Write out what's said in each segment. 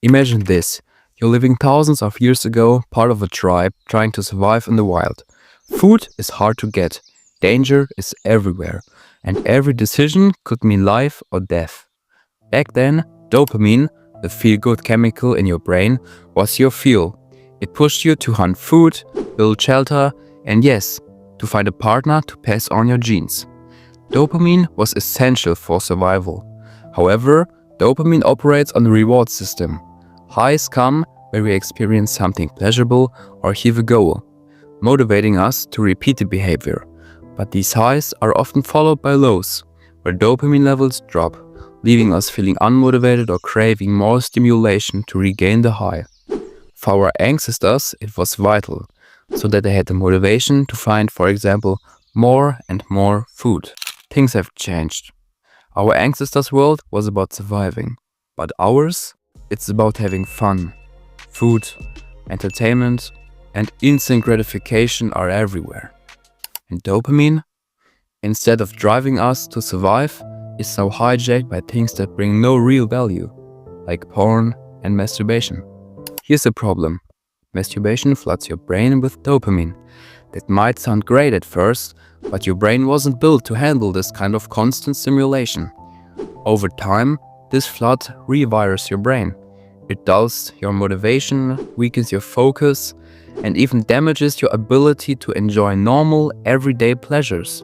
Imagine this. You're living thousands of years ago, part of a tribe, trying to survive in the wild. Food is hard to get, danger is everywhere, and every decision could mean life or death. Back then, dopamine, the feel-good chemical in your brain, was your fuel. It pushed you to hunt food, build shelter, and yes, to find a partner to pass on your genes. Dopamine was essential for survival. However, dopamine operates on the reward system. Highs come when we experience something pleasurable or achieve a goal, motivating us to repeat the behavior. But these highs are often followed by lows, where dopamine levels drop, leaving us feeling unmotivated or craving more stimulation to regain the high. For our ancestors, it was vital, so that they had the motivation to find, for example, more and more food. Things have changed. Our ancestors' world was about surviving, but ours, it's about having fun. Food, entertainment, and instant gratification are everywhere. And dopamine, instead of driving us to survive, is now hijacked by things that bring no real value, like porn and masturbation. Here's the problem. Masturbation floods your brain with dopamine. That might sound great at first, but your brain wasn't built to handle this kind of constant stimulation. Over time, this flood rewires your brain. It dulls your motivation, weakens your focus, and even damages your ability to enjoy normal, everyday pleasures.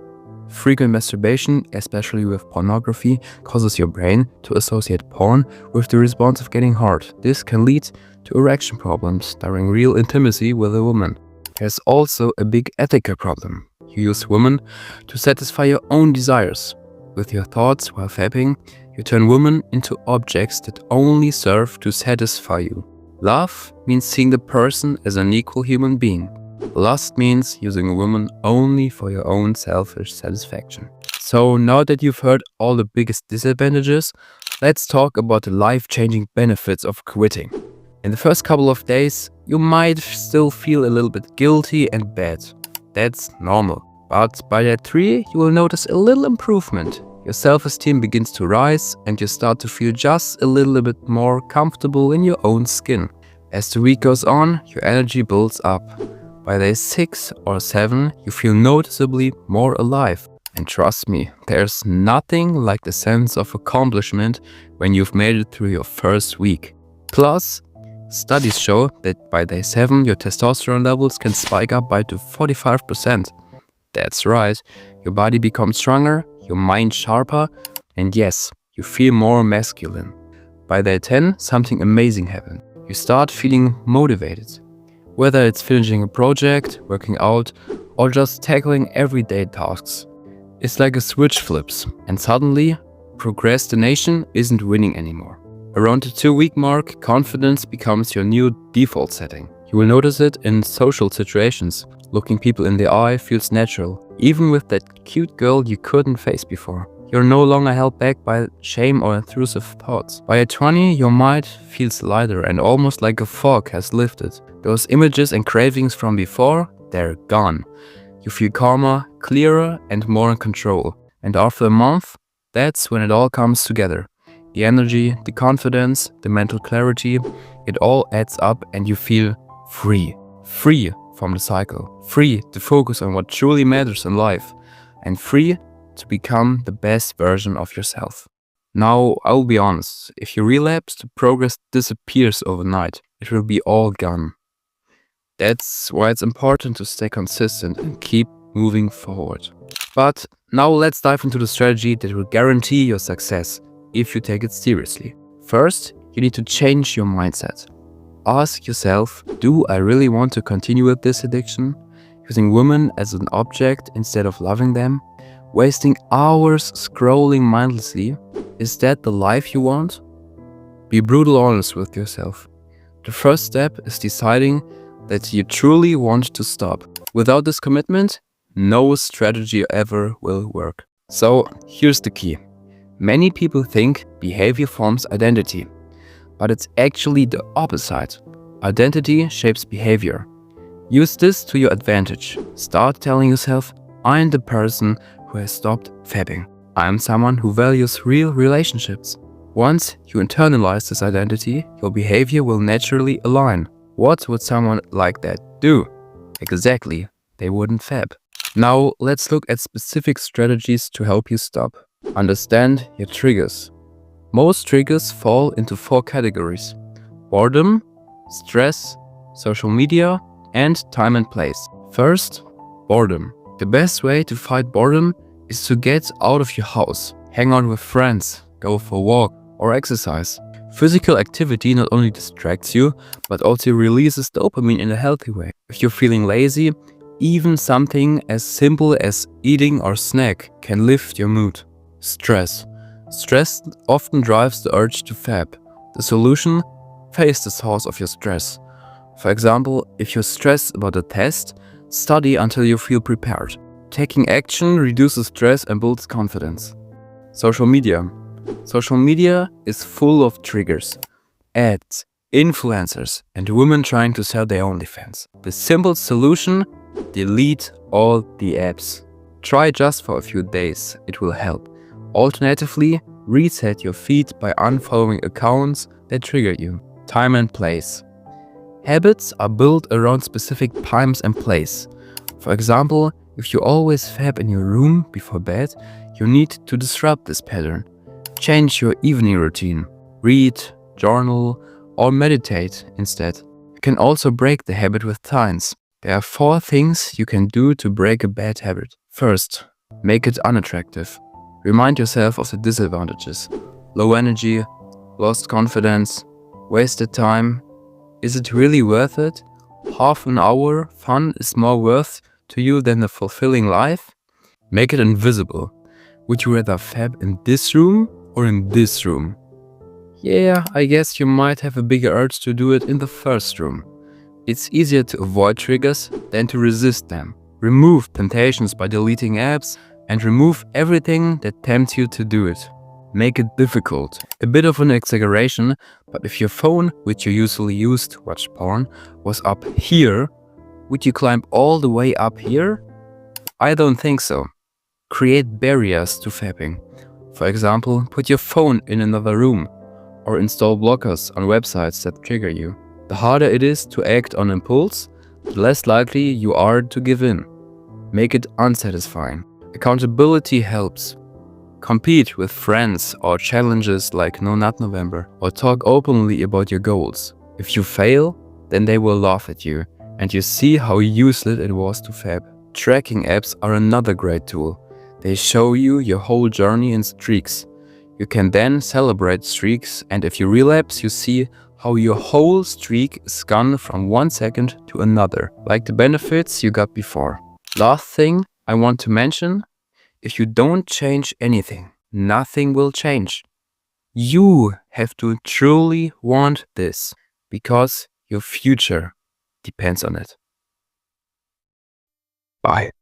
Frequent masturbation, especially with pornography, causes your brain to associate porn with the response of getting hard. This can lead to erection problems during real intimacy with a woman. There's also a big ethical problem. You use women to satisfy your own desires. With your thoughts while fapping, you turn women into objects that only serve to satisfy you. Love means seeing the person as an equal human being. Lust means using a woman only for your own selfish satisfaction. So now that you've heard all the biggest disadvantages, let's talk about the life-changing benefits of quitting. In the first couple of days, you might still feel a little bit guilty and bad. That's normal. But by day 3, you will notice a little improvement. Your self-esteem begins to rise and you start to feel just a little bit more comfortable in your own skin. As the week goes on, your energy builds up. By day 6 or 7, you feel noticeably more alive. And trust me, there's nothing like the sense of accomplishment when you've made it through your first week. Plus, studies show that by day 7, your testosterone levels can spike up by to 45%. That's right, your body becomes stronger, your mind sharper, and yes, you feel more masculine. By day 10, something amazing happens. You start feeling motivated. Whether it's finishing a project, working out, or just tackling everyday tasks. It's like a switch flips, and suddenly, procrastination isn't winning anymore. Around the 2-week mark, confidence becomes your new default setting. You will notice it in social situations. Looking people in the eye feels natural, even with that cute girl you couldn't face before. You're no longer held back by shame or intrusive thoughts. By 20, your mind feels lighter and almost like a fog has lifted. Those images and cravings from before, they're gone. You feel calmer, clearer, and more in control. And after a month, that's when it all comes together. The energy, the confidence, the mental clarity, it all adds up and you feel free. Free from the cycle. Free to focus on what truly matters in life. And free to become the best version of yourself. Now, I'll be honest, if you relapse, the progress disappears overnight. It will be all gone. That's why it's important to stay consistent and keep moving forward. But now let's dive into the strategy that will guarantee your success if you take it seriously. First, you need to change your mindset. Ask yourself, do I really want to continue with this addiction? Using women as an object instead of loving them? Wasting hours scrolling mindlessly? Is that the life you want? Be brutally honest with yourself. The first step is deciding that you truly want to stop. Without this commitment, no strategy ever will work. So here's the key. Many people think behavior forms identity, but it's actually the opposite. Identity shapes behavior. Use this to your advantage. Start telling yourself, I'm the person who has stopped fapping. I'm someone who values real relationships. Once you internalize this identity, your behavior will naturally align. What would someone like that do? Exactly, they wouldn't fab. Now let's look at specific strategies to help you stop. Understand your triggers. Most triggers fall into 4 categories: boredom, stress, social media, and time and place. First, boredom. The best way to fight boredom is to get out of your house, hang out with friends, go for a walk, or exercise. Physical activity not only distracts you, but also releases dopamine in a healthy way. If you're feeling lazy, even something as simple as eating or snack can lift your mood. Stress. Stress often drives the urge to fab. The solution? Face the source of your stress. For example, if you're stressed about a test, study until you feel prepared. Taking action reduces stress and builds confidence. Social media. Social media is full of triggers, ads, influencers, and women trying to sell their OnlyFans. The simple solution: delete all the apps. Try just for a few days, it will help. Alternatively, reset your feed by unfollowing accounts that trigger you. Time and place. Habits are built around specific times and place. For example, if you always fab in your room before bed, you need to disrupt this pattern. Change your evening routine. Read, journal, or meditate instead. You can also break the habit with times. There are 4 things you can do to break a bad habit. First, make it unattractive. Remind yourself of the disadvantages. Low energy, lost confidence, wasted time. Is it really worth it? Half an hour fun is more worth to you than a fulfilling life? Make it invisible. Would you rather fab in this room or in this room? Yeah, I guess you might have a bigger urge to do it in the first room. It's easier to avoid triggers than to resist them. Remove temptations by deleting apps and remove everything that tempts you to do it. Make it difficult. A bit of an exaggeration, but if your phone, which you usually use to watch porn, was up here, would you climb all the way up here? I don't think so. Create barriers to fapping. For example, put your phone in another room or install blockers on websites that trigger you. The harder it is to act on impulse, the less likely you are to give in. Make it unsatisfying. Accountability helps. Compete with friends or challenges like No Nut November, or talk openly about your goals. If you fail, then they will laugh at you, and you see how useless it was to fab. Tracking apps are another great tool. They show you your whole journey in streaks. You can then celebrate streaks, and if you relapse, you see how your whole streak is gone from 1 second to another, like the benefits you got before. Last thing I want to mention: if you don't change anything, nothing will change. You have to truly want this, because your future depends on it. Bye.